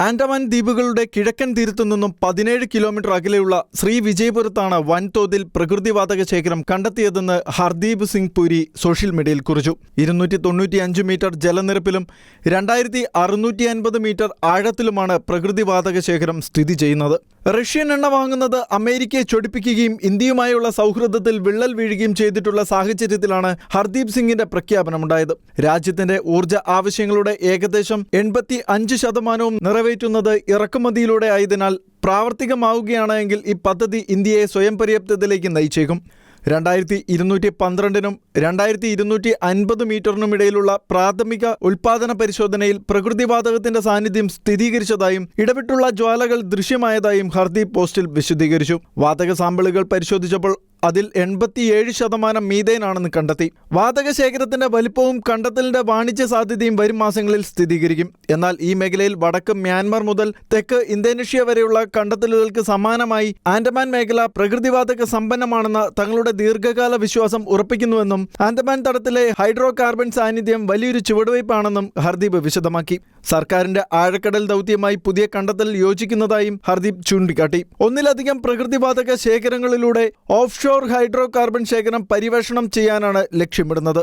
ആൻഡമാൻ ദ്വീപുകളുടെ കിഴക്കൻ തീരത്തു നിന്നും 17 കിലോമീറ്റർ അകലെയുള്ള ശ്രീവിജയപുരത്താണ് വൻതോതിൽ പ്രകൃതിവാതക ശേഖരം കണ്ടെത്തിയതെന്ന് ഹർദീപ് സിംഗ് പുരി സോഷ്യൽ മീഡിയയിൽ കുറിച്ചു. 295 മീറ്റർ ജലനിരപ്പിലും 2650 മീറ്റർ ആഴത്തിലുമാണ് പ്രകൃതിവാതക ശേഖരം സ്ഥിതി ചെയ്യുന്നത്. റഷ്യൻ എണ്ണ വാങ്ങുന്നത് അമേരിക്കയെ ചൊടിപ്പിക്കുകയും ഇന്ത്യയുമായുള്ള സൗഹൃദത്തിൽ വിള്ളൽ വീഴുകയും ചെയ്തിട്ടുള്ള സാഹചര്യത്തിലാണ് ഹർദീപ് സിംഗിന്റെ പ്രഖ്യാപനമുണ്ടായത്. രാജ്യത്തിന്റെ ഊർജ്ജ ആവശ്യങ്ങളുടെ ഏകദേശം 85% നിറവേറ്റുന്നത് ഇറക്കുമതിയിലൂടെ ആയതിനാൽ പ്രാവർത്തികമാവുകയാണെങ്കിൽ ഈ പദ്ധതി ഇന്ത്യയെ സ്വയം പര്യാപ്തതയിലേക്ക് നയിച്ചേക്കും. 2212-നും 2250 മീറ്ററിനും ഇടയിലുള്ള പ്രാഥമിക ഉൽപാദന പരിശോധനയിൽ പ്രകൃതിവാതകത്തിന്റെ സാന്നിധ്യം സ്ഥിരീകരിച്ചതായും ഇടവിട്ടുള്ള ജ്വാലകൾ ദൃശ്യമായതായും ഹർദീപ് പോസ്റ്റിൽ വിശദീകരിച്ചു. വാതക സാമ്പിളുകൾ പരിശോധിച്ചപ്പോൾ അതിൽ 87% മീഥേനാണെന്ന് കണ്ടെത്തി. വാതക ശേഖരത്തിന്റെ വലിപ്പവും കണ്ടെത്തലിന്റെ വാണിജ്യ സാധ്യതയും വരും മാസങ്ങളിൽ സ്ഥിരീകരിക്കും. എന്നാൽ ഈ മേഖലയിൽ വടക്ക് മ്യാൻമർ മുതൽ തെക്ക് ഇന്തോനേഷ്യ വരെയുള്ള കണ്ടെത്തലുകൾക്ക് സമാനമായി ആൻഡമാൻ മേഖല പ്രകൃതിവാതക സമ്പന്നമാണെന്ന തങ്ങളുടെ ദീർഘകാല വിശ്വാസം ഉറപ്പിക്കുന്നുവെന്നും ആൻഡമാൻ തടത്തിലെ ഹൈഡ്രോ കാർബൺ സാന്നിധ്യം വലിയൊരു ചുവടുവയ്പ്പാണെന്നും ഹർദീപ് വിശദമാക്കി. സർക്കാരിന്റെ ആഴക്കടൽ ദൗത്യമായി പുതിയ കണ്ടെത്തൽ യോജിക്കുന്നതായും ഹർദീപ് ചൂണ്ടിക്കാട്ടി. ഒന്നിലധികം പ്രകൃതിവാതക ശേഖരങ്ങളിലൂടെ ഓഫ് ഷോർ ഹൈഡ്രോ കാർബൺ ശേഖരം പര്യവേഷണം ചെയ്യാനാണ് ലക്ഷ്യമിടുന്നത്.